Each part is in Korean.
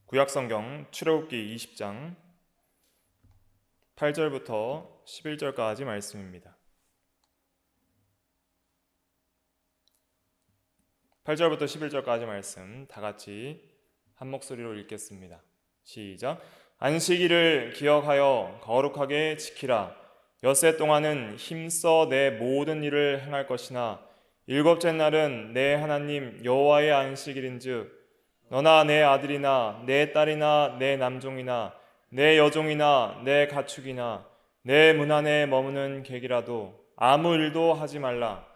구약성경 출애굽기 20장 8절부터 11절까지 말씀입니다. 8절부터 11절까지 말씀 다 같이 한 목소리로 읽겠습니다. 시작. 안식일을 기억하여 거룩하게 지키라. 엿새 동안은 힘써 내 모든 일을 행할 것이나 일곱째 날은 내 하나님 여호와의 안식일인즉 너나 내 아들이나 내 딸이나 내 남종이나 내 여종이나 내 가축이나 내 문 안에 머무는 객이라도 아무 일도 하지 말라.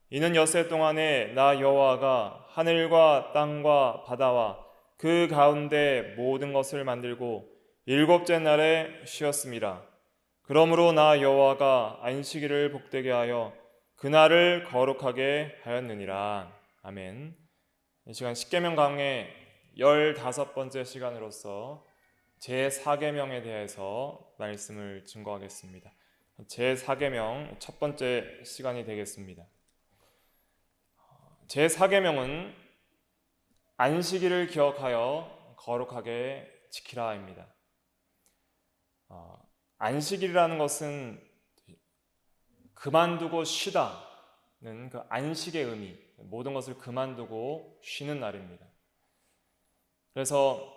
이는 엿새 동안에 나 여호와가 하늘과 땅과 바다와 그 가운데 모든 것을 만들고 일곱째 날에 쉬었음이라. 그러므로 나 여호와가 안식일을 복되게 하여 그날을 거룩하게 하였느니라. 아멘. 이 시간 십계명 강의 15번째 시간으로서 제4계명에 대해서 말씀을 증거하겠습니다. 제4계명 첫 번째 시간이 되겠습니다. 제4계명은 안식일을 기억하여 거룩하게 지키라입니다. 안식일이라는 것은 그만두고 쉬다는 그 안식의 의미, 모든 것을 그만두고 쉬는 날입니다. 그래서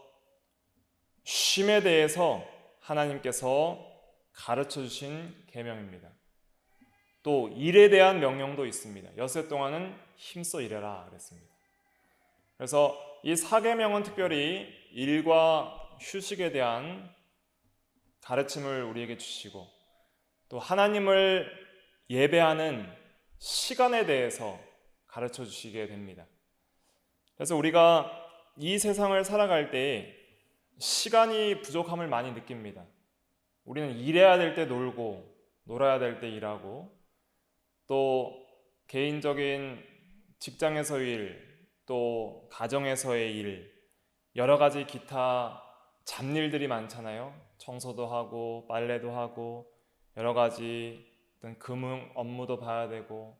쉼에 대해서 하나님께서 가르쳐 주신 계명입니다. 또 일에 대한 명령도 있습니다. 엿새 동안은 힘써 일해라 그랬습니다. 그래서 이 4계명은 특별히 일과 휴식에 대한 가르침을 우리에게 주시고 또 하나님을 예배하는 시간에 대해서 가르쳐 주시게 됩니다. 그래서 우리가 이 세상을 살아갈 때 시간이 부족함을 많이 느낍니다. 우리는 일해야 될 때 놀고 놀아야 될 때 일하고 또 개인적인 직장에서의 일, 또 가정에서의 일, 여러 가지 기타 잡일들이 많잖아요. 청소도 하고 빨래도 하고 여러 가지 어떤 금융 업무도 봐야 되고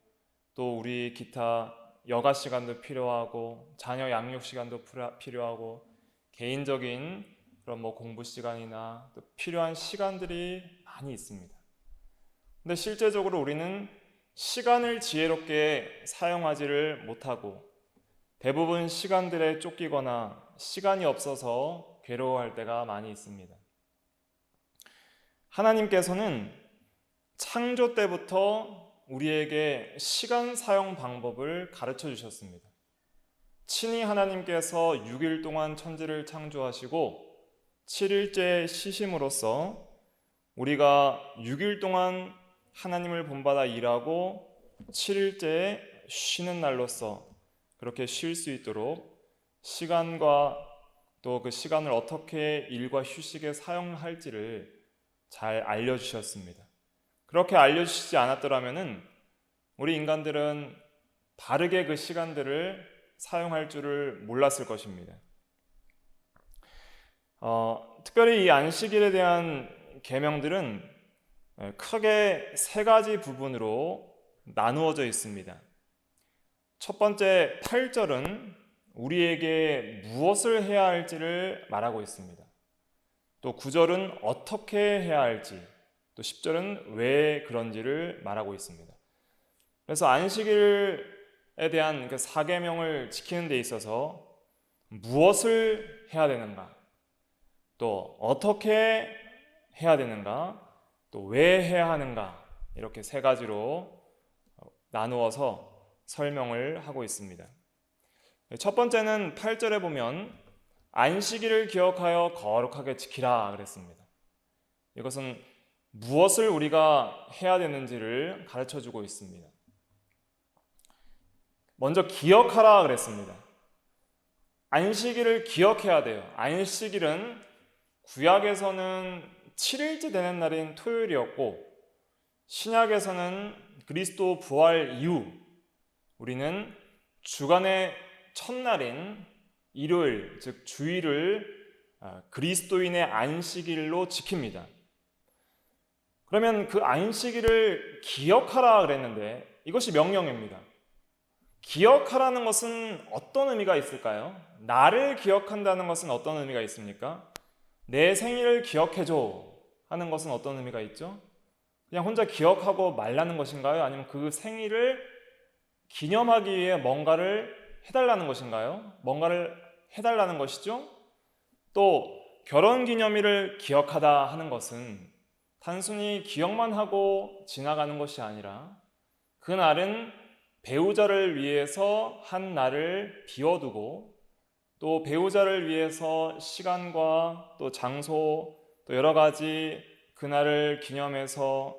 또 우리 기타 여가 시간도 필요하고 자녀 양육 시간도 필요하고 개인적인 그런 공부 시간이나 또 필요한 시간들이 많이 있습니다. 근데 실제적으로 우리는 시간을 지혜롭게 사용하지를 못하고 대부분 시간들에 쫓기거나 시간이 없어서 괴로워할 때가 많이 있습니다. 하나님께서는 창조 때부터 우리에게 시간 사용 방법을 가르쳐 주셨습니다. 친히 하나님께서 6일 동안 천지를 창조하시고 7일째 쉬심으로써 우리가 6일 동안 하나님을 본받아 일하고 7일째 쉬는 날로서 그렇게 쉴 수 있도록 시간과 또 그 시간을 어떻게 일과 휴식에 사용할지를 잘 알려주셨습니다. 그렇게 알려주시지 않았더라면 우리 인간들은 바르게 그 시간들을 사용할 줄을 몰랐을 것입니다. 특별히 이 안식일에 대한 계명들은 크게 세 가지 부분으로 나누어져 있습니다. 첫 번째 8절은 우리에게 무엇을 해야 할지를 말하고 있습니다. 또 9절은 어떻게 해야 할지, 또 10절은 왜 그런지를 말하고 있습니다. 그래서 안식일에 대한 그 4계명을 지키는 데 있어서 무엇을 해야 되는가, 또 어떻게 해야 되는가, 또 왜 해야 하는가, 이렇게 세 가지로 나누어서 설명을 하고 있습니다. 첫 번째는 8절에 보면 안식일을 기억하여 거룩하게 지키라 그랬습니다. 이것은 무엇을 우리가 해야 되는지를 가르쳐주고 있습니다. 먼저 기억하라 그랬습니다. 안식일을 기억해야 돼요. 안식일은 구약에서는 7일째 되는 날인 토요일이었고 신약에서는 그리스도 부활 이후 우리는 주간의 첫날인 일요일, 즉 주일을 그리스도인의 안식일로 지킵니다. 그러면 그 안식일을 기억하라 그랬는데 이것이 명령입니다. 기억하라는 것은 어떤 의미가 있을까요? 나를 기억한다는 것은 어떤 의미가 있습니까? 내 생일을 기억해줘 하는 것은 어떤 의미가 있죠? 그냥 혼자 기억하고 말라는 것인가요? 아니면 그 생일을 기념하기 위해 뭔가를 해달라는 것인가요? 뭔가를 해달라는 것이죠? 또 결혼기념일을 기억하다 하는 것은 단순히 기억만 하고 지나가는 것이 아니라 그날은 배우자를 위해서 한 날을 비워두고 또 배우자를 위해서 시간과 또 장소 또 여러 가지 그날을 기념해서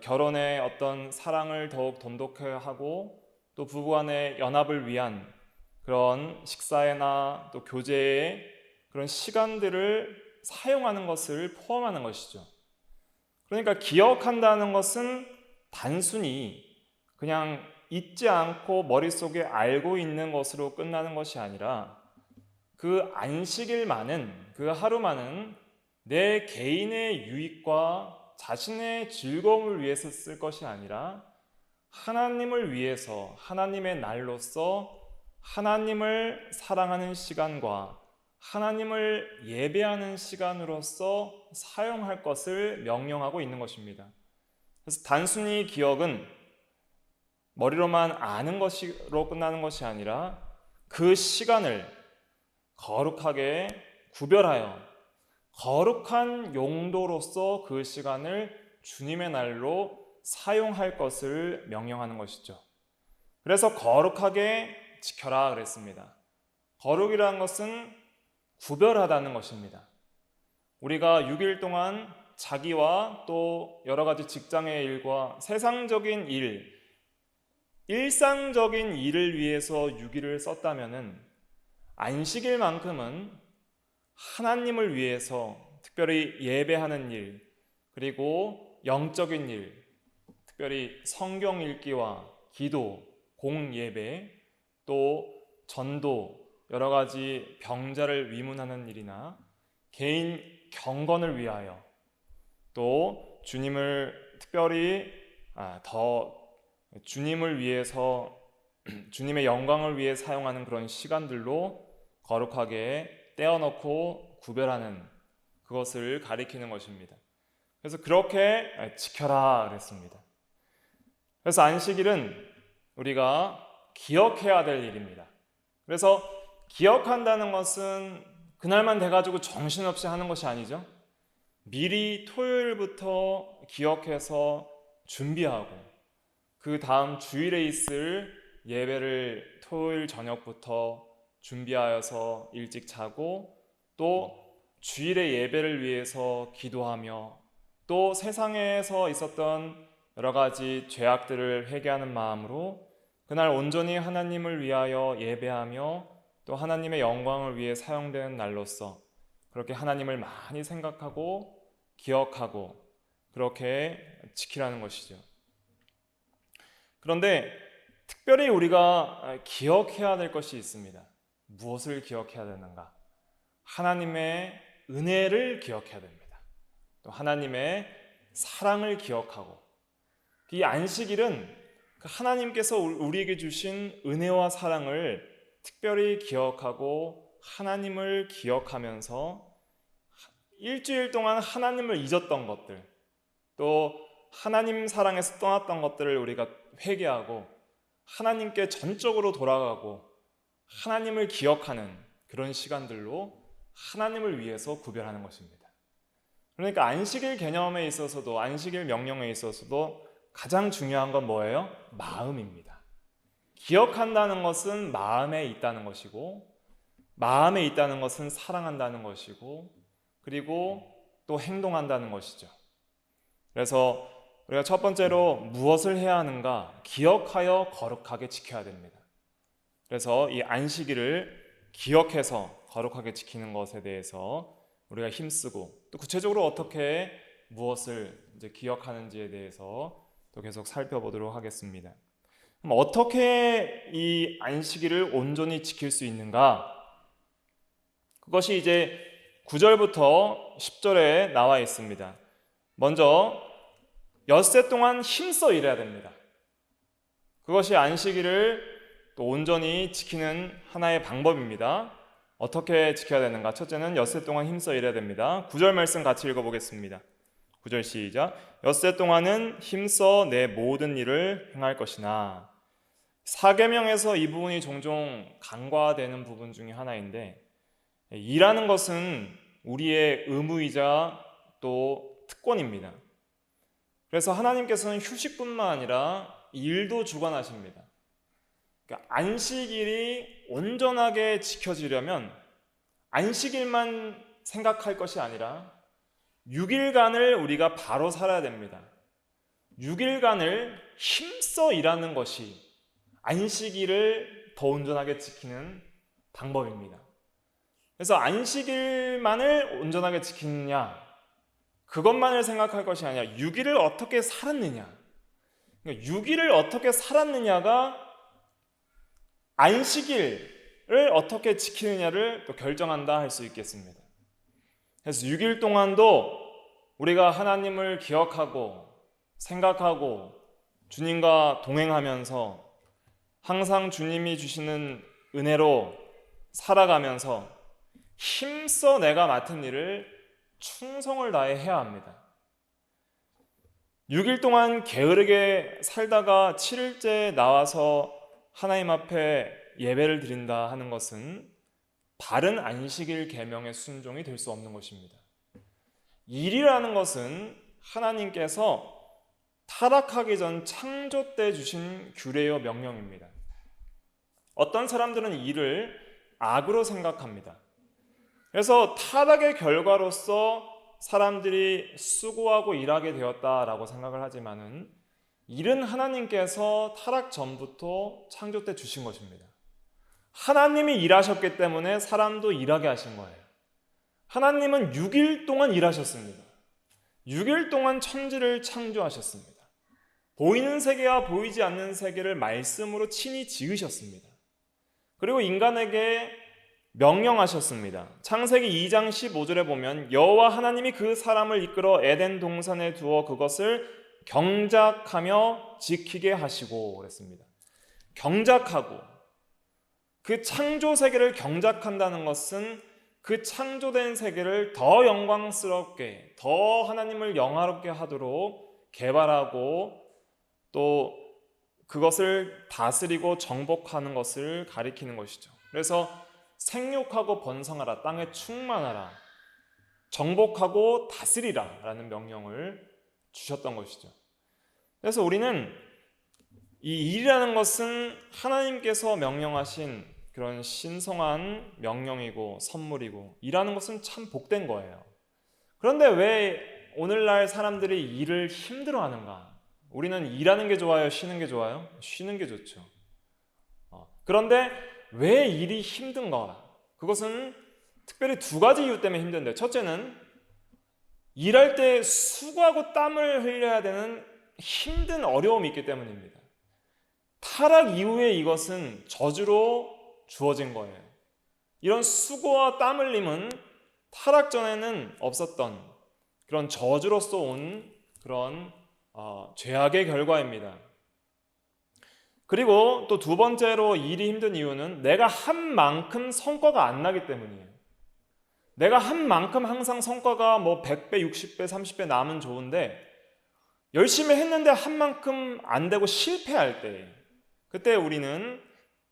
결혼의 어떤 사랑을 더욱 돈독하게 하고 또 부부간의 연합을 위한 그런 식사회나 또 교제의 그런 시간들을 사용하는 것을 포함하는 것이죠. 그러니까 기억한다는 것은 단순히 그냥 잊지 않고 머릿속에 알고 있는 것으로 끝나는 것이 아니라 그 안식일만은, 그 하루만은 내 개인의 유익과 자신의 즐거움을 위해서 쓸 것이 아니라 하나님을 위해서, 하나님의 날로서 하나님을 사랑하는 시간과 하나님을 예배하는 시간으로서 사용할 것을 명령하고 있는 것입니다. 그래서 단순히 기억은 머리로만 아는 것으로 끝나는 것이 아니라 그 시간을 거룩하게 구별하여 거룩한 용도로서 그 시간을 주님의 날로 사용할 것을 명령하는 것이죠. 그래서 거룩하게 지켜라 그랬습니다. 거룩이라는 것은 구별하다는 것입니다. 우리가 6일 동안 자기와 또 여러 가지 직장의 일과 세상적인 일, 일상적인 일을 위해서 6일을 썼다면은 안식일만큼은 하나님을 위해서 특별히 예배하는 일, 그리고 영적인 일, 특별히 성경 읽기와 기도, 공예배, 또 전도, 여러 가지 병자를 위문하는 일이나 개인 경건을 위하여 또 주님을 특별히 더 주님을 위해서 주님의 영광을 위해 사용하는 그런 시간들로 거룩하게 떼어놓고 구별하는 그것을 가리키는 것입니다. 그래서 그렇게 지켜라 그랬습니다. 그래서 안식일은 우리가 기억해야 될 일입니다. 그래서 기억한다는 것은 그날만 돼가지고 정신없이 하는 것이 아니죠. 미리 토요일부터 기억해서 준비하고 그 다음 주일에 있을 예배를 토요일 저녁부터 준비하여서 일찍 자고 또 주일의 예배를 위해서 기도하며 또 세상에서 있었던 여러 가지 죄악들을 회개하는 마음으로 그날 온전히 하나님을 위하여 예배하며 또 하나님의 영광을 위해 사용되는 날로서 그렇게 하나님을 많이 생각하고 기억하고 그렇게 지키라는 것이죠. 그런데 특별히 우리가 기억해야 될 것이 있습니다. 무엇을 기억해야 되는가? 하나님의 은혜를 기억해야 됩니다. 또 하나님의 사랑을 기억하고 이 안식일은 하나님께서 우리에게 주신 은혜와 사랑을 특별히 기억하고 하나님을 기억하면서 일주일 동안 하나님을 잊었던 것들 또 하나님 사랑에서 떠났던 것들을 우리가 회개하고 하나님께 전적으로 돌아가고 하나님을 기억하는 그런 시간들로 하나님을 위해서 구별하는 것입니다. 그러니까 안식일 개념에 있어서도 안식일 명령에 있어서도 가장 중요한 건 뭐예요? 마음입니다. 기억한다는 것은 마음에 있다는 것이고 마음에 있다는 것은 사랑한다는 것이고 그리고 또 행동한다는 것이죠. 그래서 우리가 첫 번째로 무엇을 해야 하는가? 기억하여 거룩하게 지켜야 됩니다. 그래서 이 안식일을 기억해서 거룩하게 지키는 것에 대해서 우리가 힘쓰고 또 구체적으로 어떻게 무엇을 이제 기억하는지에 대해서 또 계속 살펴보도록 하겠습니다. 그럼 어떻게 이 안식일을 온전히 지킬 수 있는가? 그것이 이제 9절부터 10절에 나와 있습니다. 먼저 엿새 동안 힘써 일해야 됩니다. 그것이 안식일을 또 온전히 지키는 하나의 방법입니다. 어떻게 지켜야 되는가? 첫째는 엿새 동안 힘써 일해야 됩니다. 9절 말씀 같이 읽어보겠습니다. 9절 시작. 엿새 동안은 힘써 내 모든 일을 행할 것이나. 사계명에서 이 부분이 종종 간과되는 부분 중에 하나인데, 일하는 것은 우리의 의무이자 또 특권입니다. 그래서 하나님께서는 휴식뿐만 아니라 일도 주관하십니다. 그러니까 안식일이 온전하게 지켜지려면 안식일만 생각할 것이 아니라 6일간을 우리가 바로 살아야 됩니다. 6일간을 힘써 일하는 것이 안식일을 더 온전하게 지키는 방법입니다. 그래서 안식일만을 온전하게 지키느냐, 그것만을 생각할 것이 아니라 6일을 어떻게 살았느냐, 그러니까 6일을 어떻게 살았느냐가 안식일을 어떻게 지키느냐를 또 결정한다 할 수 있겠습니다. 그래서 6일 동안도 우리가 하나님을 기억하고 생각하고 주님과 동행하면서 항상 주님이 주시는 은혜로 살아가면서 힘써 내가 맡은 일을 충성을 다해 해야 합니다. 6일 동안 게으르게 살다가 7일째 나와서 하나님 앞에 예배를 드린다 하는 것은 바른 안식일 계명의 순종이 될 수 없는 것입니다. 일이라는 것은 하나님께서 타락하기 전 창조 때 주신 규례요 명령입니다. 어떤 사람들은 일을 악으로 생각합니다. 그래서 타락의 결과로서 사람들이 수고하고 일하게 되었다라고 생각을 하지만은 일은 하나님께서 타락 전부터 창조 때 주신 것입니다. 하나님이 일하셨기 때문에 사람도 일하게 하신 거예요. 하나님은 6일 동안 일하셨습니다. 6일 동안 천지를 창조하셨습니다. 보이는 세계와 보이지 않는 세계를 말씀으로 친히 지으셨습니다. 그리고 인간에게 명령하셨습니다. 창세기 2장 15절에 보면 여호와 하나님이 그 사람을 이끌어 에덴 동산에 두어 그것을 경작하며 지키게 하시고 그랬습니다. 경작하고, 그 창조 세계를 경작한다는 것은 그 창조된 세계를 더 영광스럽게, 더 하나님을 영화롭게 하도록 개발하고 또 그것을 다스리고 정복하는 것을 가리키는 것이죠. 그래서 생육하고 번성하라, 땅에 충만하라, 정복하고 다스리라 라는 명령을 주셨던 것이죠. 그래서 우리는 이 일이라는 것은 하나님께서 명령하신 그런 신성한 명령이고 선물이고, 일하는 것은 참 복된 거예요. 그런데 왜 오늘날 사람들이 일을 힘들어하는가? 우리는 일하는 게 좋아요? 쉬는 게 좋아요? 쉬는 게 좋죠. 그런데 왜 일이 힘든가? 그것은 특별히 두 가지 이유 때문에 힘든데, 첫째는 일할 때 수고하고 땀을 흘려야 되는 힘든 어려움이 있기 때문입니다. 타락 이후에 이것은 저주로 주어진 거예요. 이런 수고와 땀 흘림은 타락 전에는 없었던 그런 저주로서 온 그런 죄악의 결과입니다. 그리고 또 두 번째로 일이 힘든 이유는 내가 한 만큼 성과가 안 나기 때문이에요. 내가 한 만큼 항상 성과가 뭐 100배, 60배, 30배 나면 좋은데 열심히 했는데 한 만큼 안 되고 실패할 때, 그때 우리는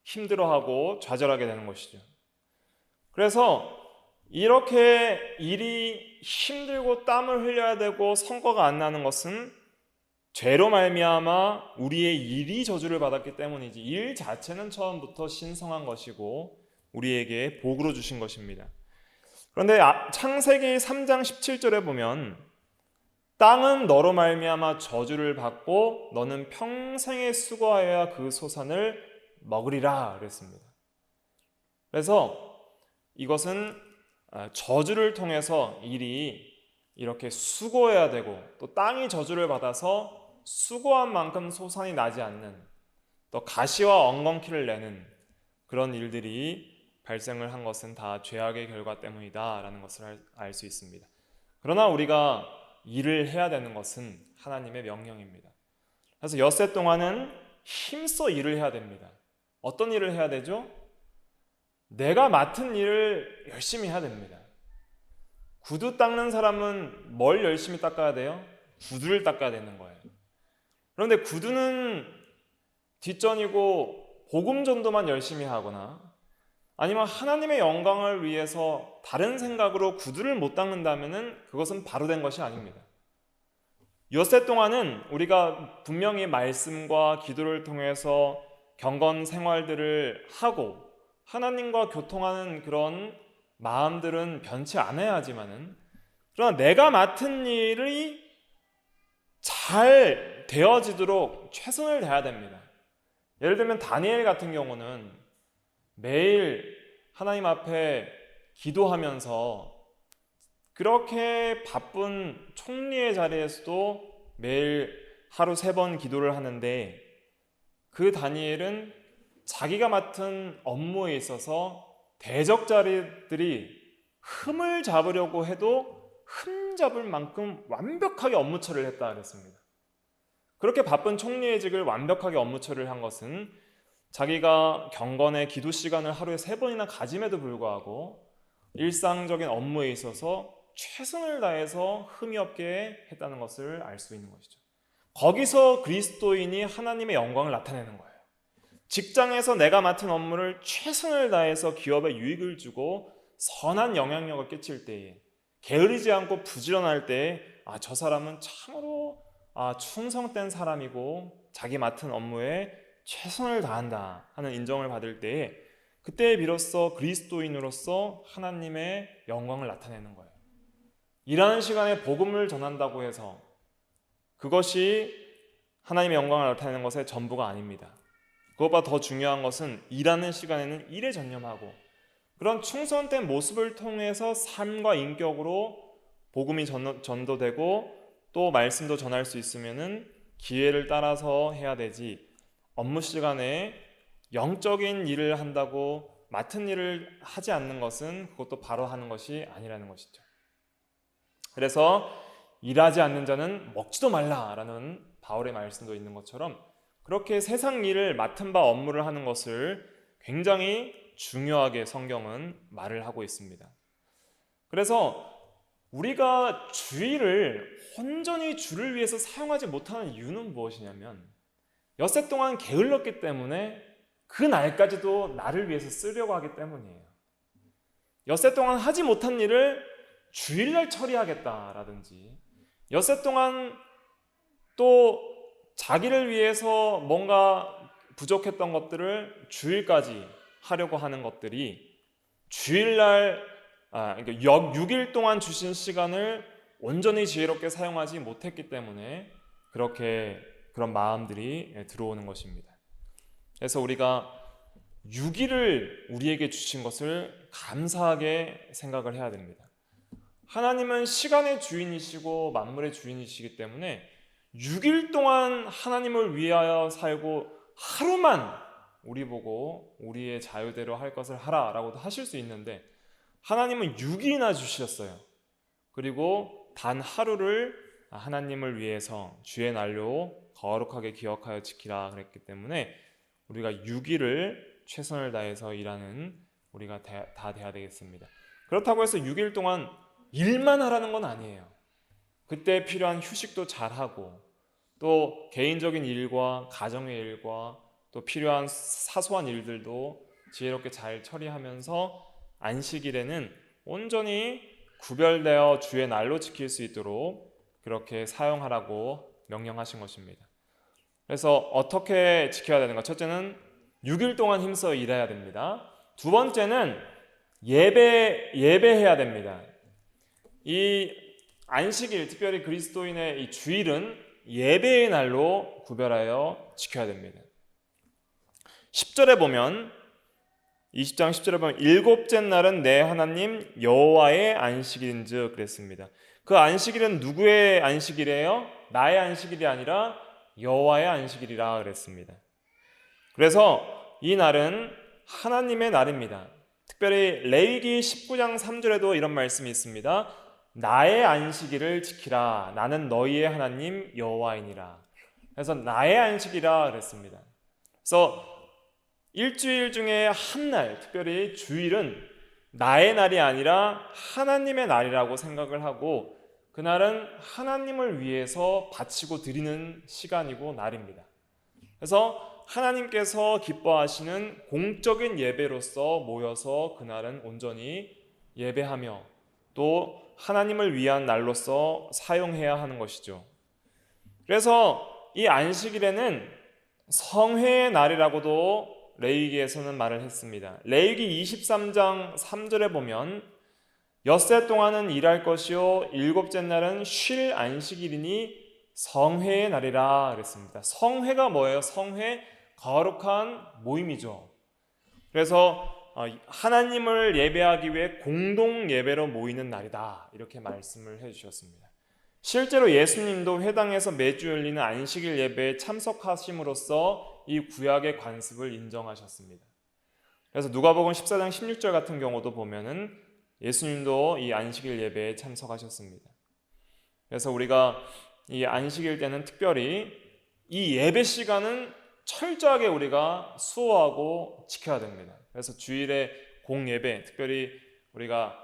힘들어하고 좌절하게 되는 것이죠. 그래서 이렇게 일이 힘들고 땀을 흘려야 되고 성과가 안 나는 것은 죄로 말미암아 우리의 일이 저주를 받았기 때문이지, 일 자체는 처음부터 신성한 것이고 우리에게 복으로 주신 것입니다. 그런데 창세기 3장 17절에 보면 땅은 너로 말미암아 저주를 받고 너는 평생에 수고하여야 그 소산을 먹으리라 그랬습니다. 그래서 이것은 저주를 통해서 일이 이렇게 수고해야 되고, 또 땅이 저주를 받아서 수고한 만큼 소산이 나지 않는, 또 가시와 엉겅퀴를 내는 그런 일들이 발생을 한 것은 다 죄악의 결과 때문이다 라는 것을 알 수 있습니다. 그러나 우리가 일을 해야 되는 것은 하나님의 명령입니다. 그래서 엿새 동안은 힘써 일을 해야 됩니다. 어떤 일을 해야 되죠? 내가 맡은 일을 열심히 해야 됩니다. 구두 닦는 사람은 뭘 열심히 닦아야 돼요? 구두를 닦아야 되는 거예요. 그런데 구두는 뒷전이고 복음 전도만 열심히 하거나 아니면 하나님의 영광을 위해서 다른 생각으로 구두를 못 닦는다면 그것은 바로 된 것이 아닙니다. 엿새 동안은 우리가 분명히 말씀과 기도를 통해서 경건 생활들을 하고 하나님과 교통하는 그런 마음들은 변치 않아야 하지만은 그러나 내가 맡은 일이 잘 되어지도록 최선을 다해야 됩니다. 예를 들면 다니엘 같은 경우는 매일 하나님 앞에 기도하면서 그렇게 바쁜 총리의 자리에서도 매일 하루 3번 기도를 하는데 그 다니엘은 자기가 맡은 업무에 있어서 대적자들이 흠을 잡으려고 해도 흠 잡을 만큼 완벽하게 업무 처리를 했다 그랬습니다. 그렇게 바쁜 총리의 직을 완벽하게 업무 처리를 한 것은 자기가 경건의 기도 시간을 하루에 3번이나 가짐에도 불구하고 일상적인 업무에 있어서 최선을 다해서 흠이 없게 했다는 것을 알 수 있는 것이죠. 거기서 그리스도인이 하나님의 영광을 나타내는 거예요. 직장에서 내가 맡은 업무를 최선을 다해서 기업에 유익을 주고 선한 영향력을 끼칠 때에 게으르지 않고 부지런할 때에 저 사람은 참으로 충성된 사람이고 자기 맡은 업무에 최선을 다한다 하는 인정을 받을 때에 그때 비로소 그리스도인으로서 하나님의 영광을 나타내는 거예요. 일하는 시간에 복음을 전한다고 해서 그것이 하나님의 영광을 나타내는 것의 전부가 아닙니다. 그것보다 더 중요한 것은 일하는 시간에는 일에 전념하고 그런 충성된 모습을 통해서 삶과 인격으로 복음이 전도되고 또 말씀도 전할 수 있으면은 기회를 따라서 해야 되지 업무 시간에 영적인 일을 한다고 맡은 일을 하지 않는 것은 그것도 바로 하는 것이 아니라는 것이죠. 그래서 일하지 않는 자는 먹지도 말라라는 바울의 말씀도 있는 것처럼 그렇게 세상 일을 맡은 바 업무를 하는 것을 굉장히 중요하게 성경은 말을 하고 있습니다. 그래서 우리가 주일을 온전히 주를 위해서 사용하지 못하는 이유는 무엇이냐면 엿새 동안 게을렀기 때문에 그 날까지도 나를 위해서 쓰려고 하기 때문이에요. 엿새 동안 하지 못한 일을 주일날 처리하겠다라든지 엿새 동안 또 자기를 위해서 뭔가 부족했던 것들을 주일까지 하려고 하는 것들이 주일날 그러니까 6일 동안 주신 시간을 온전히 지혜롭게 사용하지 못했기 때문에 그렇게 그런 마음들이 들어오는 것입니다. 그래서 우리가 6일을 우리에게 주신 것을 감사하게 생각을 해야 됩니다. 하나님은 시간의 주인이시고 만물의 주인이시기 때문에 6일 동안 하나님을 위하여 살고 하루만 우리 보고 우리의 자유대로 할 것을 하라라고도 하실 수 있는데 하나님은 6일이나 주셨어요. 그리고 단 하루를 하나님을 위해서 주의 날로 거룩하게 기억하여 지키라 그랬기 때문에 우리가 6일을 최선을 다해서 일하는 우리가 다 돼야 되겠습니다. 그렇다고 해서 6일 동안 일만 하라는 건 아니에요. 그때 필요한 휴식도 잘하고 또 개인적인 일과 가정의 일과 또 필요한 사소한 일들도 지혜롭게 잘 처리하면서 안식일에는 온전히 구별되어 주의 날로 지킬 수 있도록 그렇게 사용하라고 명령하신 것입니다. 그래서 어떻게 지켜야 되는가? 첫째는 6일 동안 힘써 일해야 됩니다. 두 번째는 예배해야 됩니다. 이 안식일, 특별히 그리스도인의 이 주일은 예배의 날로 구별하여 지켜야 됩니다. 10절에 보면 20장 10절에 보면 일곱째 날은 내 하나님 여호와의 안식일인즉 그랬습니다. 그 안식일은 누구의 안식일이에요? 나의 안식일이 아니라 여호와의 안식일이라 그랬습니다. 그래서 이 날은 하나님의 날입니다. 특별히 레위기 19장 3절에도 이런 말씀이 있습니다. 나의 안식일을 지키라. 나는 너희의 하나님 여호와이니라. 그래서 나의 안식이라 그랬습니다. 그래서 일주일 중에 한 날, 특별히 주일은 나의 날이 아니라 하나님의 날이라고 생각을 하고 그날은 하나님을 위해서 바치고 드리는 시간이고 날입니다. 그래서 하나님께서 기뻐하시는 공적인 예배로서 모여서 그날은 온전히 예배하며 또 하나님을 위한 날로서 사용해야 하는 것이죠. 그래서 이 안식일에는 성회의 날이라고도 레위기에서는 말을 했습니다. 레위기 23장 3절에 보면 엿새 동안은 일할 것이요 일곱째 날은 쉴 안식일이니 성회의 날이라 그랬습니다. 성회가 뭐예요? 성회, 거룩한 모임이죠. 그래서 하나님을 예배하기 위해 공동 예배로 모이는 날이다 이렇게 말씀을 해주셨습니다. 실제로 예수님도 회당에서 매주 열리는 안식일 예배에 참석하심으로써 이 구약의 관습을 인정하셨습니다. 그래서 누가복음 14장 16절 같은 경우도 보면은 예수님도 이 안식일 예배에 참석하셨습니다. 그래서 우리가 이 안식일 때는 특별히 이 예배 시간은 철저하게 우리가 수호하고 지켜야 됩니다. 그래서 주일에 공예배, 특별히 우리가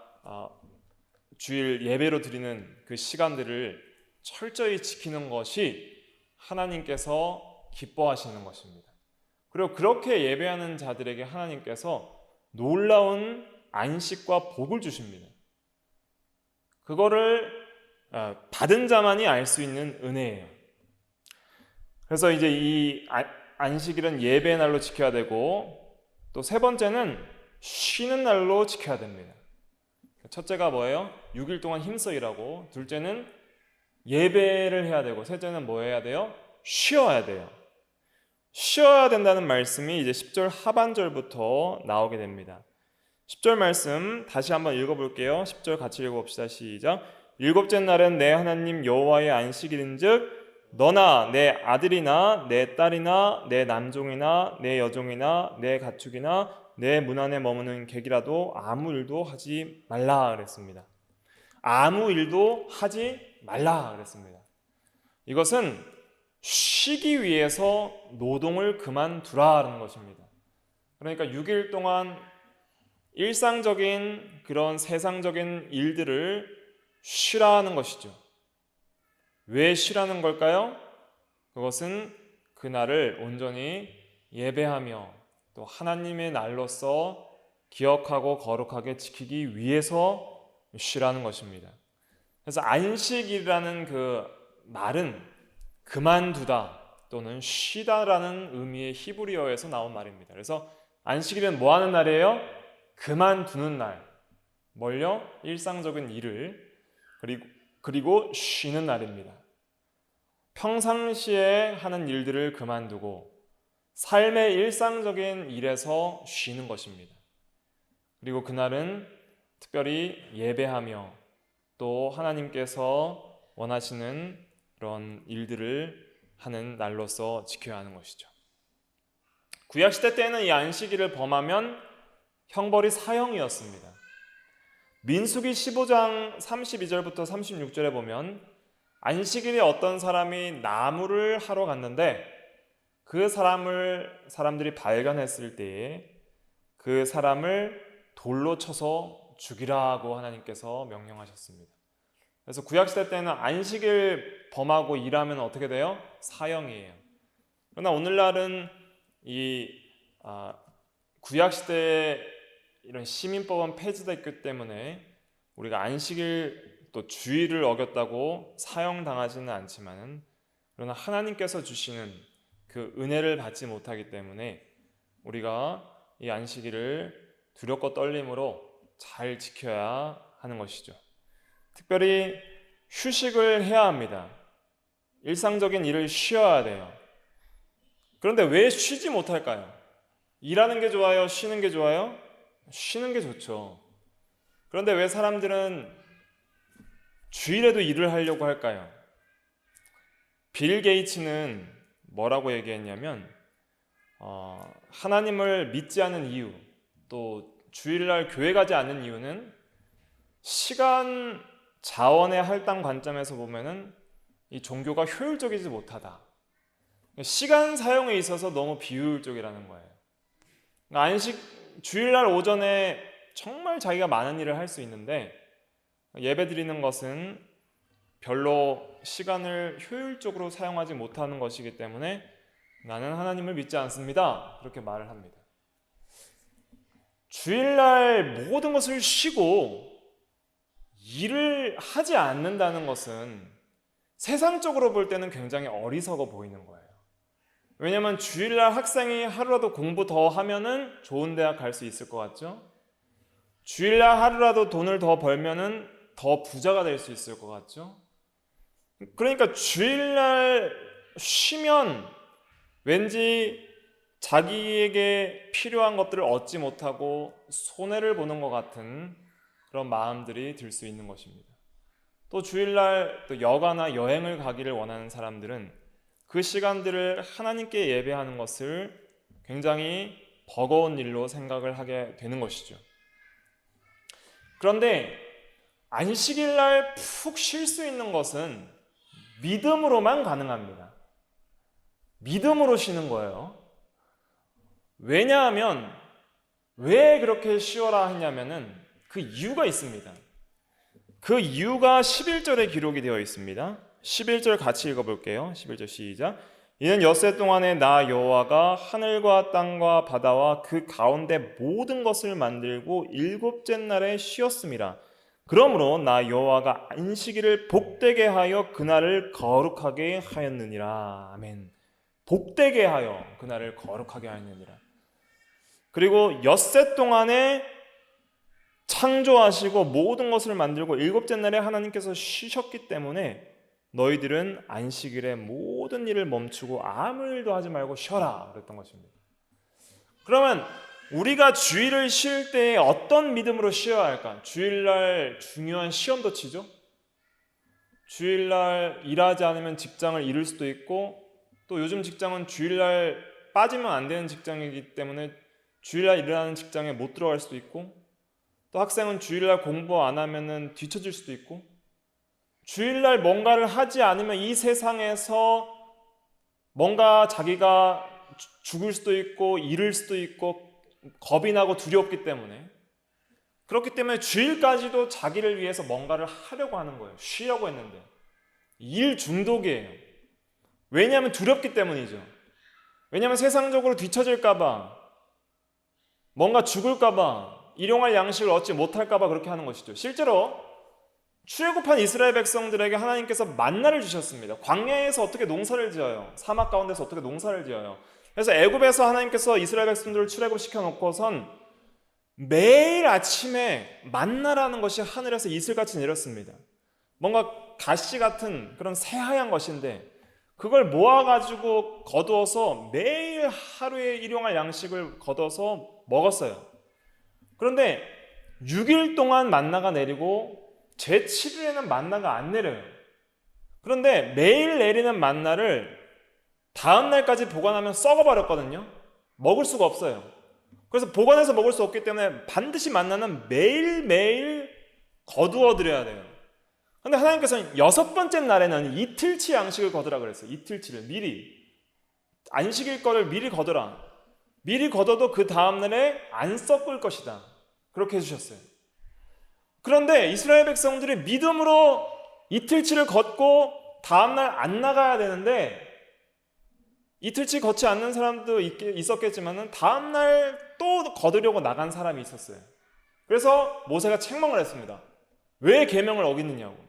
주일 예배로 드리는 그 시간들을 철저히 지키는 것이 하나님께서 기뻐하시는 것입니다. 그리고 그렇게 예배하는 자들에게 하나님께서 놀라운 안식과 복을 주십니다. 그거를 받은 자만이 알 수 있는 은혜예요. 그래서 이제 이 안식일은 예배의 날로 지켜야 되고 또 세 번째는 쉬는 날로 지켜야 됩니다. 첫째가 뭐예요? 6일 동안 힘써 일하고, 둘째는 예배를 해야 되고, 셋째는 뭐 해야 돼요? 쉬어야 돼요. 쉬어야 된다는 말씀이 이제 10절 하반절부터 나오게 됩니다. 10절 말씀 다시 한번 읽어볼게요. 10절 같이 읽어봅시다. 시작. 일곱째 날은 내 하나님 여호와의 안식일인즉 너나 내 아들이나 내 딸이나 내 남종이나 내 여종이나 내 가축이나 내 문 안에 머무는 객이라도 아무 일도 하지 말라 그랬습니다. 아무 일도 하지 말라 그랬습니다. 이것은 쉬기 위해서 노동을 그만두라는 것입니다. 그러니까 6일 동안 일상적인 그런 세상적인 일들을 쉬라는 것이죠. 왜 쉬라는 걸까요? 그것은 그날을 온전히 예배하며 또 하나님의 날로서 기억하고 거룩하게 지키기 위해서 쉬라는 것입니다. 그래서 안식이라는 그 말은 그만두다 또는 쉬다라는 의미의 히브리어에서 나온 말입니다. 그래서 안식일은 뭐 하는 날이에요? 그만두는 날. 뭘요? 일상적인 일을 그리고 쉬는 날입니다. 평상시에 하는 일들을 그만두고 삶의 일상적인 일에서 쉬는 것입니다. 그리고 그날은 특별히 예배하며 또 하나님께서 원하시는 그런 일들을 하는 날로서 지켜야 하는 것이죠. 구약시대 때는 이 안식일을 범하면 형벌이 사형이었습니다. 민수기 15장 32절부터 36절에 보면 안식일에 어떤 사람이 나무를 하러 갔는데 그 사람들이 발견했을 때에 그 사람을 돌로 쳐서 죽이라고 하나님께서 명령하셨습니다. 그래서 구약시대 때는 안식일 범하고 일하면 어떻게 돼요? 사형이에요. 그러나 오늘날은 이 구약시대에 이런 시민법은 폐지됐기 때문에 우리가 안식일 또 주일을 어겼다고 사형당하지는 않지만은 그러나 하나님께서 주시는 그 은혜를 받지 못하기 때문에 우리가 이 안식일을 두렵고 떨림으로 잘 지켜야 하는 것이죠. 특별히 휴식을 해야 합니다. 일상적인 일을 쉬어야 돼요. 그런데 왜 쉬지 못할까요? 일하는 게 좋아요? 쉬는 게 좋아요? 쉬는 게 좋죠. 그런데 왜 사람들은 주일에도 일을 하려고 할까요? 빌 게이츠는 뭐라고 얘기했냐면 하나님을 믿지 않는 이유, 또 주일날 교회 가지 않는 이유는 시간 자원의 할당 관점에서 보면은 이 종교가 효율적이지 못하다. 시간 사용에 있어서 너무 비효율적이라는 거예요. 주일날 오전에 정말 자기가 많은 일을 할 수 있는데 예배 드리는 것은 별로 시간을 효율적으로 사용하지 못하는 것이기 때문에 나는 하나님을 믿지 않습니다. 그렇게 말을 합니다. 주일날 모든 것을 쉬고 일을 하지 않는다는 것은 세상적으로 볼 때는 굉장히 어리석어 보이는 거예요. 왜냐하면 주일날 학생이 하루라도 공부 더 하면은 좋은 대학 갈 수 있을 것 같죠? 주일날 하루라도 돈을 더 벌면은 더 부자가 될 수 있을 것 같죠? 그러니까 주일날 쉬면 왠지 자기에게 필요한 것들을 얻지 못하고 손해를 보는 것 같은 그런 마음들이 들 수 있는 것입니다. 또 주일날 또 여가나 여행을 가기를 원하는 사람들은 그 시간들을 하나님께 예배하는 것을 굉장히 버거운 일로 생각을 하게 되는 것이죠. 그런데 안식일날 푹 쉴 수 있는 것은 믿음으로만 가능합니다. 믿음으로 쉬는 거예요. 왜냐하면 왜 그렇게 쉬어라 했냐면은 그 이유가 있습니다. 그 이유가 11절에 기록이 되어 있습니다. 11절 같이 읽어볼게요. 11절 시작. 이는 엿새 동안에 나 여호와가 하늘과 땅과 바다와 그 가운데 모든 것을 만들고 일곱째 날에 쉬었음이라. 그러므로 나 여호와가 안식일을 복되게 하여 그날을 거룩하게 하였느니라. 아멘. 복되게 하여 그날을 거룩하게 하였느니라. 그리고 엿새 동안에 창조하시고 모든 것을 만들고 일곱째 날에 하나님께서 쉬셨기 때문에 너희들은 안식일에 모든 일을 멈추고 아무 일도 하지 말고 쉬어라 그랬던 것입니다. 그러면 우리가 주일을 쉴 때 어떤 믿음으로 쉬어야 할까? 주일날 중요한 시험도 치죠. 주일날 일하지 않으면 직장을 잃을 수도 있고, 또 요즘 직장은 주일날 빠지면 안 되는 직장이기 때문에 주일날 일하는 직장에 못 들어갈 수도 있고, 또 학생은 주일날 공부 안 하면 뒤처질 수도 있고, 주일날 뭔가를 하지 않으면 이 세상에서 뭔가 자기가 죽을 수도 있고 잃을 수도 있고 겁이 나고 두렵기 때문에, 그렇기 때문에 주일까지도 자기를 위해서 뭔가를 하려고 하는 거예요. 쉬려고 했는데 일 중독이에요. 왜냐하면 두렵기 때문이죠. 왜냐하면 세상적으로 뒤처질까봐, 뭔가 죽을까봐, 일용할 양식을 얻지 못할까봐 그렇게 하는 것이죠. 실제로 출애굽한 이스라엘 백성들에게 하나님께서 만나를 주셨습니다. 광야에서 어떻게 농사를 지어요? 사막 가운데서 어떻게 농사를 지어요? 그래서 애굽에서 하나님께서 이스라엘 백성들을 출애굽시켜 놓고선 매일 아침에 만나라는 것이 하늘에서 이슬같이 내렸습니다. 뭔가 가시 같은 그런 새하얀 것인데 그걸 모아가지고 거두어서 매일 하루에 일용할 양식을 거둬서 먹었어요. 그런데 6일 동안 만나가 내리고 제7일에는 만나가 안 내려요. 그런데 매일 내리는 만나를 다음 날까지 보관하면 썩어버렸거든요. 먹을 수가 없어요. 그래서 보관해서 먹을 수 없기 때문에 반드시 만나는 매일매일 거두어 드려야 돼요. 그런데 하나님께서는 6번째 날에는 이틀치 양식을 거두라 그랬어요. 이틀치를 미리, 안식일 거를 미리 거두라. 미리 거둬도 그 다음 날에 안 썩을 것이다. 그렇게 해주셨어요. 그런데 이스라엘 백성들이 믿음으로 이틀치를 걷고 다음날 안 나가야 되는데, 이틀치 걷지 않는 사람도 있었겠지만 다음날 또 거두려고 나간 사람이 있었어요. 그래서 모세가 책망을 했습니다. 왜 계명을 어기느냐고.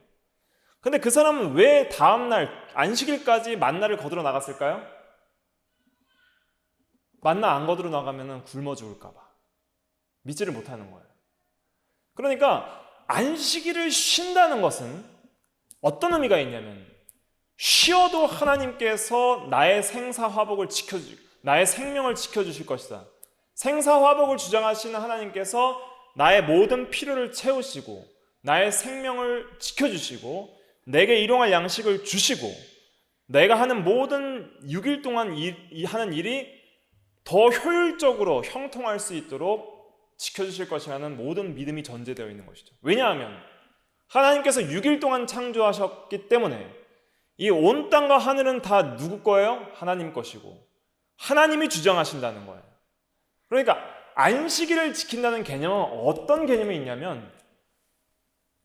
근데 그 사람은 왜 다음날 안식일까지 만나를 거두러 나갔을까요? 만나 안 거두러 나가면 굶어 죽을까 봐 믿지를 못하는 거예요. 그러니까 안식일을 쉰다는 것은 어떤 의미가 있냐면, 쉬어도 하나님께서 나의 생사화복을 나의 생명을 지켜주실 것이다. 생사화복을 주장하시는 하나님께서 나의 모든 필요를 채우시고 나의 생명을 지켜주시고 내게 일용할 양식을 주시고 내가 하는 모든 6일 동안 하는 일이 더 효율적으로 형통할 수 있도록 지켜주실 것이라는 모든 믿음이 전제되어 있는 것이죠. 왜냐하면 하나님께서 6일 동안 창조하셨기 때문에 이 온 땅과 하늘은 다 누구 거예요? 하나님 것이고 하나님이 주장하신다는 거예요. 그러니까 안식일을 지킨다는 개념은 어떤 개념이 있냐면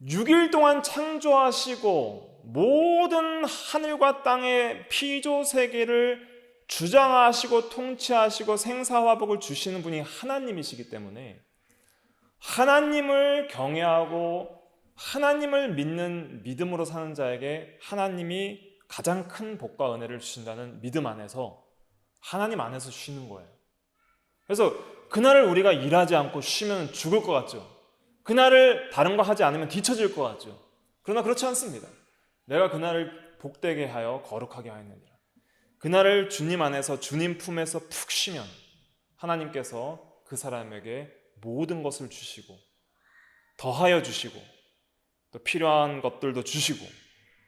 6일 동안 창조하시고 모든 하늘과 땅의 피조 세계를 주장하시고 통치하시고 생사화복을 주시는 분이 하나님이시기 때문에 하나님을 경외하고 하나님을 믿는 믿음으로 사는 자에게 하나님이 가장 큰 복과 은혜를 주신다는 믿음 안에서 하나님 안에서 쉬는 거예요. 그래서 그날을 우리가 일하지 않고 쉬면 죽을 것 같죠. 그날을 다른 거 하지 않으면 뒤처질 것 같죠. 그러나 그렇지 않습니다. 내가 그날을 복되게 하여 거룩하게 하였느니라. 그날을 주님 안에서 주님 품에서 푹 쉬면 하나님께서 그 사람에게 모든 것을 주시고 더하여 주시고 또 필요한 것들도 주시고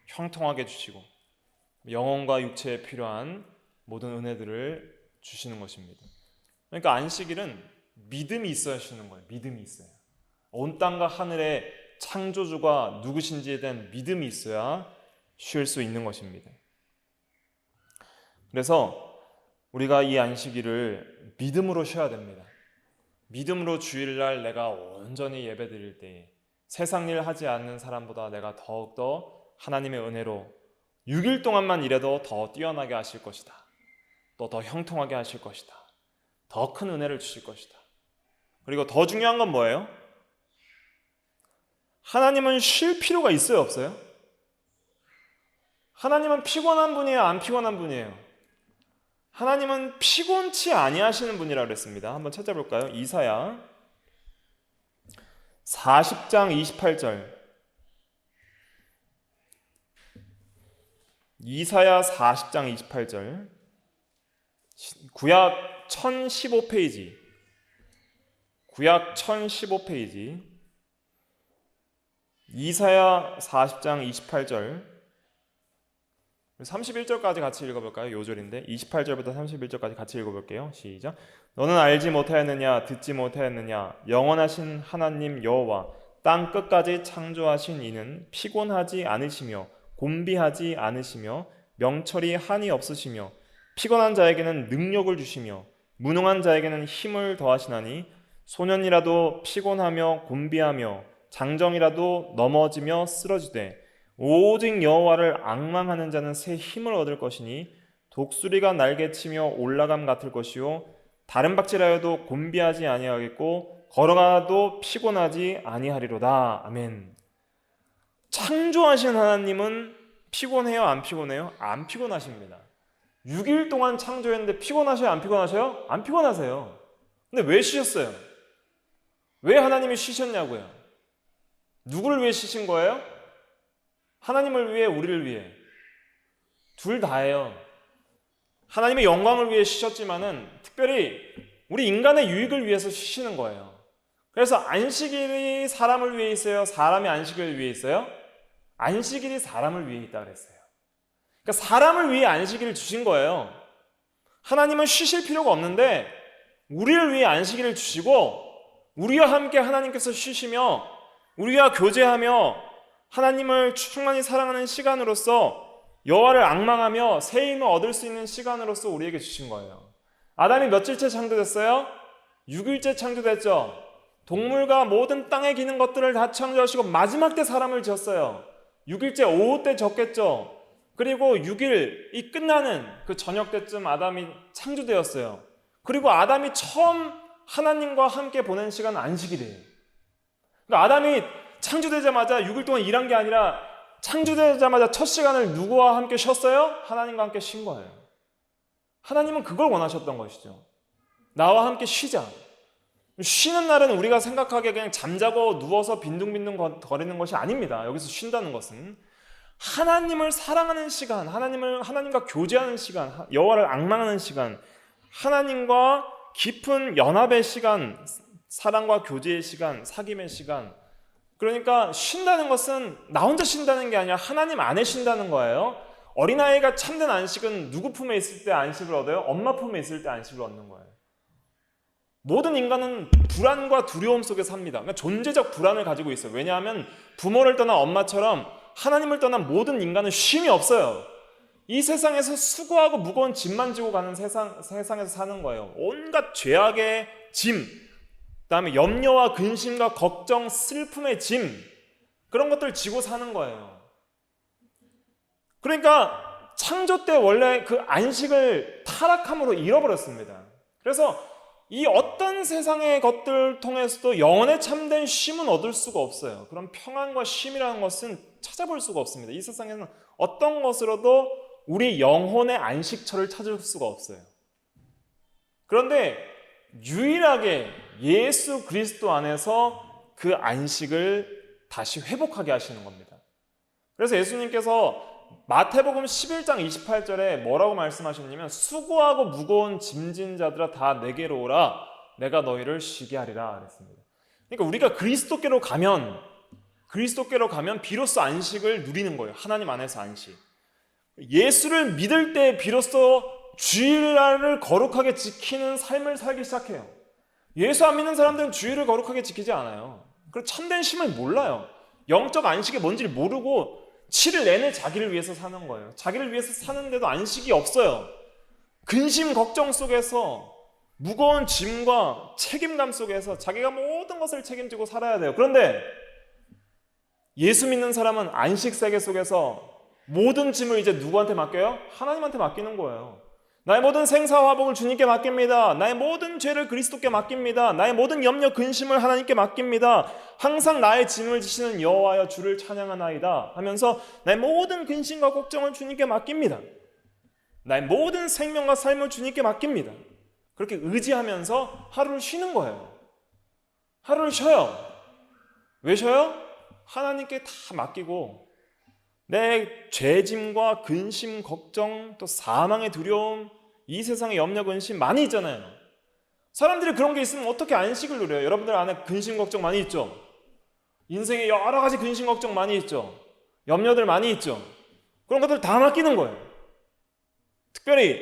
형통하게 주시고 영혼과 육체에 필요한 모든 은혜들을 주시는 것입니다. 그러니까 안식일은 믿음이 있어야 쉬는 거예요. 믿음이 있어야. 온 땅과 하늘의 창조주가 누구신지에 대한 믿음이 있어야 쉴 수 있는 것입니다. 그래서 우리가 이 안식일을 믿음으로 쉬어야 됩니다. 믿음으로 주일날 내가 온전히 예배드릴 때에 세상 일 하지 않는 사람보다 내가 더욱더 하나님의 은혜로 6일 동안만 일해도 더 뛰어나게 하실 것이다. 또 더 형통하게 하실 것이다. 더 큰 은혜를 주실 것이다. 그리고 더 중요한 건 뭐예요? 하나님은 쉴 필요가 있어요, 없어요? 하나님은 피곤한 분이에요, 안 피곤한 분이에요? 하나님은 피곤치 아니하시는 분이라고 그랬습니다. 한번 찾아볼까요? 이사야 40장 28절. 이사야 40장 28절. 구약 1015페이지. 구약 1015페이지. 이사야 40장 28절. 31절까지 같이 읽어볼까요? 요절인데 28절부터 31절까지 같이 읽어볼게요. 시작. 너는 알지 못하였느냐 듣지 못하였느냐 영원하신 하나님 여호와 땅 끝까지 창조하신 이는 피곤하지 않으시며 곤비하지 않으시며 명철이 한이 없으시며 피곤한 자에게는 능력을 주시며 무능한 자에게는 힘을 더하시나니 소년이라도 피곤하며 곤비하며 장정이라도 넘어지며 쓰러지되 오직 여호와를 앙망하는 자는 새 힘을 얻을 것이니 독수리가 날개치며 올라감 같을 것이요 다른 박질하여도 곤비하지 아니하겠고 걸어가도 피곤하지 아니하리로다. 아멘. 창조하신 하나님은 피곤해요, 안 피곤해요? 안 피곤하십니다. 6일 동안 창조했는데 피곤하셔요, 안 피곤하셔요? 안 피곤하세요. 근데 왜 쉬셨어요? 왜 하나님이 쉬셨냐고요? 누구를 위해 쉬신 거예요? 하나님을 위해, 우리를 위해. 둘 다예요. 하나님의 영광을 위해 쉬셨지만은 특별히 우리 인간의 유익을 위해서 쉬시는 거예요. 그래서 안식일이 사람을 위해 있어요? 사람이 안식일을 위해 있어요? 안식일이 사람을 위해 있다 그랬어요. 그러니까 사람을 위해 안식일을 주신 거예요. 하나님은 쉬실 필요가 없는데 우리를 위해 안식일을 주시고 우리와 함께 하나님께서 쉬시며 우리와 교제하며 하나님을 충만히 사랑하는 시간으로서 여호와를 앙망하며 새 힘을 얻을 수 있는 시간으로서 우리에게 주신 거예요. 아담이 며칠째 창조됐어요? 6일째 창조됐죠. 동물과 모든 땅에 기는 것들을 다 창조하시고 마지막 때 사람을 지었어요. 6일째 오후 때 졌겠죠. 그리고 6일이 끝나는 그 저녁 때쯤 아담이 창조되었어요. 그리고 아담이 처음 하나님과 함께 보낸 시간은 안식일이에요. 그러니까 아담이 창조되자마자 6일 동안 일한 게 아니라 창조되자마자 첫 시간을 누구와 함께 쉬었어요? 하나님과 함께 쉰 거예요. 하나님은 그걸 원하셨던 것이죠. 나와 함께 쉬자. 쉬는 날은 우리가 생각하기에 그냥 잠자고 누워서 빈둥빈둥 거리는 것이 아닙니다. 여기서 쉰다는 것은 하나님을 사랑하는 시간, 하나님과 교제하는 시간, 여호와를 앙망하는 시간, 하나님과 깊은 연합의 시간, 사랑과 교제의 시간, 사귐의 시간. 그러니까 쉰다는 것은 나 혼자 쉰다는 게 아니라 하나님 안에 쉰다는 거예요. 어린아이가 참된 안식은 누구 품에 있을 때 안식을 얻어요? 엄마 품에 있을 때 안식을 얻는 거예요. 모든 인간은 불안과 두려움 속에 삽니다. 그러니까 존재적 불안을 가지고 있어요. 왜냐하면 부모를 떠난 엄마처럼 하나님을 떠난 모든 인간은 쉼이 없어요. 이 세상에서 수고하고 무거운 짐만 지고 가는 세상에서 사는 거예요. 온갖 죄악의 짐, 그다음에 염려와 근심과 걱정, 슬픔의 짐, 그런 것들 지고 사는 거예요. 그러니까 창조 때 원래 그 안식을 타락함으로 잃어버렸습니다. 그래서 이 어떤 세상의 것들 통해서도 영원의 참된 쉼은 얻을 수가 없어요. 그런 평안과 쉼이라는 것은 찾아볼 수가 없습니다. 이 세상에는 어떤 것으로도 우리 영혼의 안식처를 찾을 수가 없어요. 그런데 유일하게 예수 그리스도 안에서 그 안식을 다시 회복하게 하시는 겁니다. 그래서 예수님께서 마태복음 11장 28절에 뭐라고 말씀하셨냐면 수고하고 무거운 짐진 자들아 다 내게로 오라 내가 너희를 쉬게 하리라 그랬습니다. 그러니까 우리가 그리스도께로 가면 비로소 안식을 누리는 거예요. 하나님 안에서 안식. 예수를 믿을 때 비로소 주일날을 거룩하게 지키는 삶을 살기 시작해요. 예수 안 믿는 사람들은 주일을 거룩하게 지키지 않아요. 그리고 참된 쉼을 몰라요. 영적 안식이 뭔지를 모르고 7일 내내 자기를 위해서 사는 거예요. 자기를 위해서 사는데도 안식이 없어요. 근심 걱정 속에서 무거운 짐과 책임감 속에서 자기가 모든 것을 책임지고 살아야 돼요. 그런데 예수 믿는 사람은 안식 세계 속에서 모든 짐을 이제 누구한테 맡겨요? 하나님한테 맡기는 거예요. 나의 모든 생사화복을 주님께 맡깁니다. 나의 모든 죄를 그리스도께 맡깁니다. 나의 모든 염려 근심을 하나님께 맡깁니다. 항상 나의 짐을 지시는 여호와여 주를 찬양하나이다 하면서 나의 모든 근심과 걱정을 주님께 맡깁니다. 나의 모든 생명과 삶을 주님께 맡깁니다. 그렇게 의지하면서 하루를 쉬는 거예요. 하루를 쉬어요. 왜 쉬어요? 하나님께 다 맡기고 내 죄짐과 근심, 걱정, 또 사망의 두려움, 이 세상의 염려, 근심 많이 있잖아요. 사람들이 그런 게 있으면 어떻게 안식을 누려요? 여러분들 안에 근심, 걱정 많이 있죠? 인생에 여러 가지 근심, 걱정 많이 있죠? 염려들 많이 있죠? 그런 것들 다 맡기는 거예요. 특별히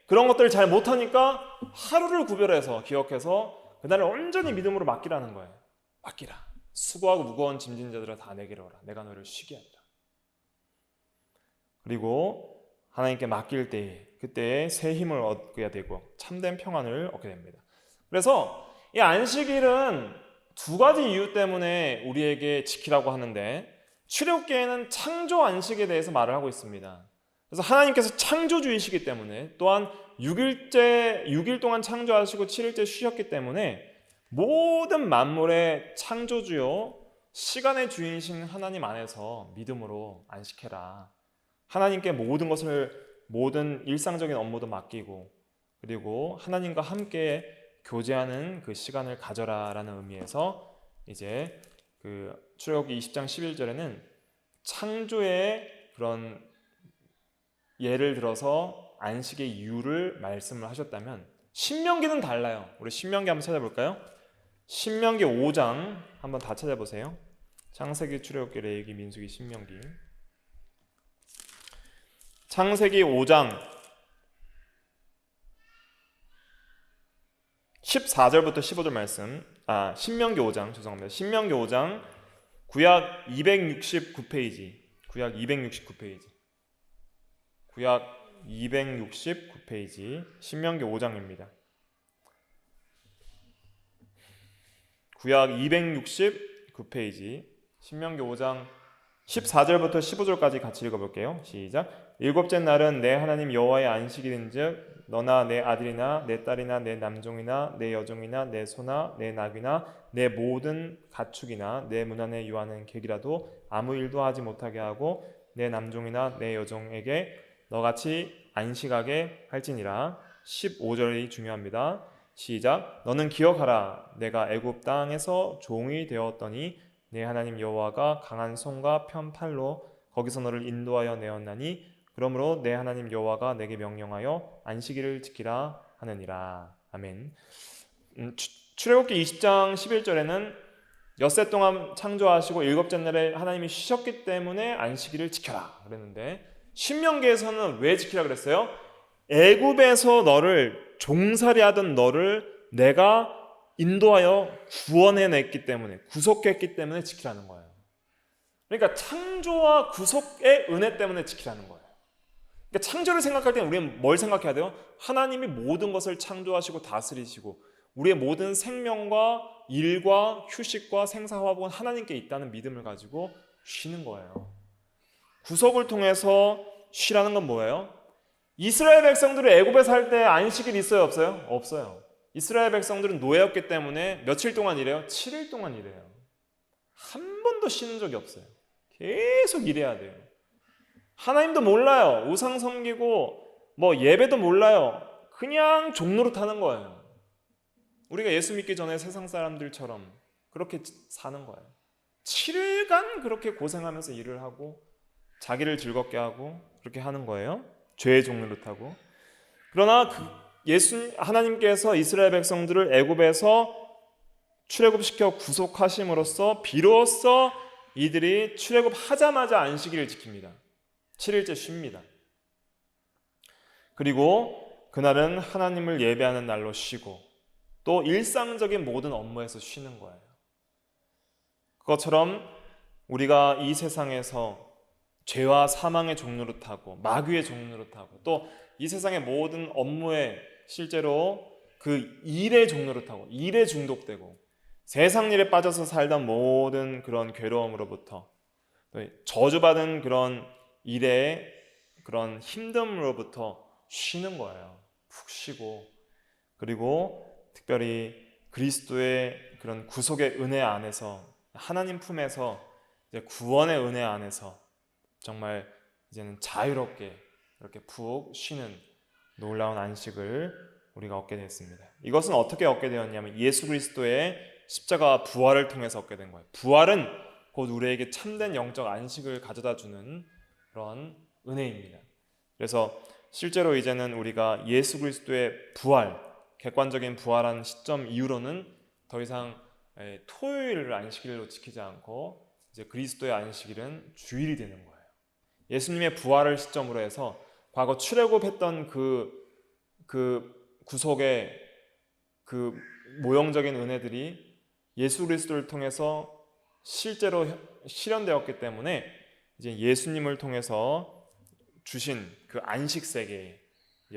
그런 것들을 잘 못하니까 하루를 구별해서 기억해서 그날을 온전히 믿음으로 맡기라는 거예요. 맡기라. 수고하고 무거운 짐진 자들아 다 내게로 오라. 내가 너를 쉬게 하리라. 그리고 하나님께 맡길 때 그때 새 힘을 얻게 되고 참된 평안을 얻게 됩니다. 그래서 이 안식일은 두 가지 이유 때문에 우리에게 지키라고 하는데 출애굽기에는 창조 안식에 대해서 말을 하고 있습니다. 그래서 하나님께서 창조주이시기 때문에 또한 6일 동안 창조하시고 7일째 쉬셨기 때문에 모든 만물의 창조주요 시간의 주인이신 하나님 안에서 믿음으로 안식해라. 하나님께 모든 것을 모든 일상적인 업무도 맡기고 그리고 하나님과 함께 교제하는 그 시간을 가져라라는 의미에서 이제 그 출애굽기 20장 11절에는 창조의 그런 예를 들어서 안식의 이유를 말씀을 하셨다면 신명기는 달라요. 우리 신명기 한번 찾아볼까요? 신명기 5장 한번 다 찾아보세요. 창세기, 출애굽기, 레위기, 민수기, 신명기. 창세기 5장 14절부터 15절 말씀. 신명기 5장 죄송합니다. 신명기 5장 구약 269페이지. 구약 269페이지. 구약 269페이지. 신명기 5장입니다. 구약 269페이지. 신명기 5장 14절부터 15절까지 같이 읽어볼게요. 시작. 일곱째 날은 내 하나님 여호와의 안식일인즉 너나 내 아들이나 내 딸이나 내 남종이나 내 여종이나 내 소나 내 낙이나 내 모든 가축이나 내 문 안에 유하는 객이라도 아무 일도 하지 못하게 하고 내 남종이나 내 여종에게 너같이 안식하게 할지니라. 15절이 중요합니다. 시작. 너는 기억하라. 내가 애굽 땅에서 종이 되었더니 내 하나님 여호와가 강한 손과 편 팔로 거기서 너를 인도하여 내었나니 그러므로 내 하나님 여호와가 내게 명령하여 안식일을 지키라 하느니라. 아멘. 출애굽기 20장 11절에는 엿새 동안 창조하시고 일곱째 날에 하나님이 쉬셨기 때문에 안식일을 지켜라 그랬는데 신명기에서는 왜 지키라 그랬어요? 애굽에서 너를 종살이 하던 너를 내가 인도하여 구원해냈기 때문에 구속했기 때문에 지키라는 거예요. 그러니까 창조와 구속의 은혜 때문에 지키라는 거예요. 그러니까 창조를 생각할 때는 우리는 뭘 생각해야 돼요? 하나님이 모든 것을 창조하시고 다스리시고 우리의 모든 생명과 일과 휴식과 생사화복은 하나님께 있다는 믿음을 가지고 쉬는 거예요. 구속을 통해서 쉬라는 건 뭐예요? 이스라엘 백성들이 애굽에 살 때 안식일 있어요, 없어요? 없어요. 이스라엘 백성들은 노예였기 때문에 며칠 동안 일해요? 7일 동안 일해요. 한 번도 쉬는 적이 없어요. 계속 일해야 돼요. 하나님도 몰라요. 우상 섬기고 뭐 예배도 몰라요. 그냥 종노릇하는 거예요. 우리가 예수 믿기 전에 세상 사람들처럼 그렇게 사는 거예요. 7일간 그렇게 고생하면서 일을 하고 자기를 즐겁게 하고 그렇게 하는 거예요. 죄의 종노릇하고. 그러나 하나님께서 이스라엘 백성들을 애굽에서 출애굽시켜 구속하심으로써 비로소 이들이 출애굽하자마자 안식일을 지킵니다. 7일째 쉽니다. 그리고 그날은 하나님을 예배하는 날로 쉬고 또 일상적인 모든 업무에서 쉬는 거예요. 그것처럼 우리가 이 세상에서 죄와 사망의 종노릇하고 마귀의 종노릇하고 또 이 세상의 모든 업무에 실제로 그 일의 종노릇하고 일에 중독되고 세상 일에 빠져서 살던 모든 그런 괴로움으로부터 저주받은 그런 일의 그런 힘듦으로부터 쉬는 거예요. 푹 쉬고 그리고 특별히 그리스도의 그런 구속의 은혜 안에서 하나님 품에서 이제 구원의 은혜 안에서 정말 이제는 자유롭게 이렇게 푹 쉬는 놀라운 안식을 우리가 얻게 됐습니다. 이것은 어떻게 얻게 되었냐면 예수 그리스도의 십자가 부활을 통해서 얻게 된 거예요. 부활은 곧 우리에게 참된 영적 안식을 가져다 주는 그런 은혜입니다. 그래서 실제로 이제는 우리가 예수 그리스도의 부활, 객관적인 부활한 시점 이후로는 더 이상 토요일을 안식일로 지키지 않고 이제 그리스도의 안식일은 주일이 되는 거예요. 예수님의 부활을 시점으로 해서 과거 출애굽했던 그 구속의 그 모형적인 은혜들이 예수 그리스도를 통해서 실제로 실현되었기 때문에 이제 예수님을 통해서 주신 그 안식 세계에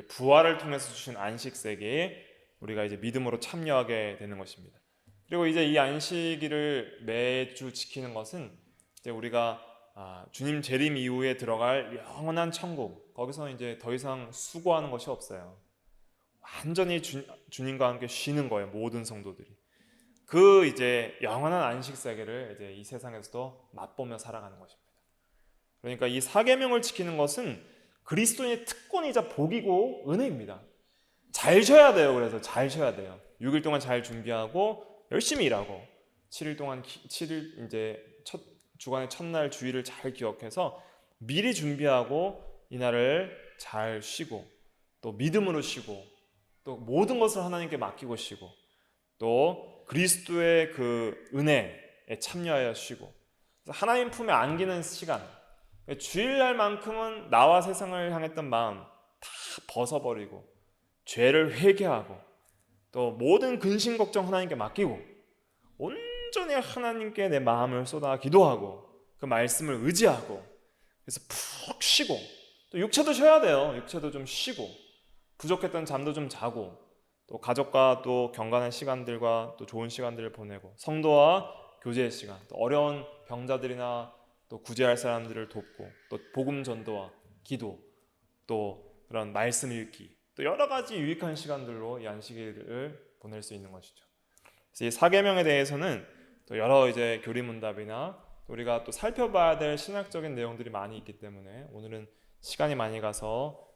부활을 통해서 주신 안식 세계에 우리가 이제 믿음으로 참여하게 되는 것입니다. 그리고 이제 이 안식일을 매주 지키는 것은 이제 우리가 주님 재림 이후에 들어갈 영원한 천국, 거기서 이제 더 이상 수고하는 것이 없어요. 완전히 주님과 함께 쉬는 거예요. 모든 성도들이. 그 이제 영원한 안식 세계를 이제 이 세상에서도 맛보며 살아가는 것입니다. 그러니까 이 사계명을 지키는 것은 그리스도인의 특권이자 복이고 은혜입니다. 잘 쉬어야 돼요. 그래서 잘 쉬어야 돼요. 6일 동안 잘 준비하고 열심히 일하고 7일 동안 7일 이제 주간의 첫날 주일을 잘 기억해서 미리 준비하고 이날을 잘 쉬고 또 믿음으로 쉬고 또 모든 것을 하나님께 맡기고 쉬고 또 그리스도의 그 은혜에 참여하여 쉬고 하나님 품에 안기는 시간, 주일날만큼은 나와 세상을 향했던 마음 다 벗어버리고 죄를 회개하고 또 모든 근심 걱정 하나님께 맡기고 온전히 하나님께 내 마음을 쏟아 기도하고 그 말씀을 의지하고 그래서 푹 쉬고 또 육체도 쉬어야 돼요. 육체도 좀 쉬고 부족했던 잠도 좀 자고 또 가족과 또 경건한 시간들과 또 좋은 시간들을 보내고 성도와 교제의 시간, 또 어려운 병자들이나 또 구제할 사람들을 돕고 또 복음 전도와 기도 또 그런 말씀 읽기 또 여러 가지 유익한 시간들로 이 안식일을 보낼 수 있는 것이죠. 그래서 이 사계명에 대해서는 또 여러 이제 교리문답이나 우리가 또 살펴봐야 될 신학적인 내용들이 많이 있기 때문에 오늘은 시간이 많이 가서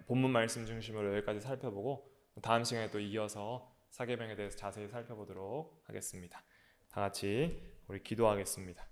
본문 말씀 중심으로 여기까지 살펴보고 다음 시간에 또 이어서 사계명에 대해서 자세히 살펴보도록 하겠습니다. 다 같이 우리 기도하겠습니다.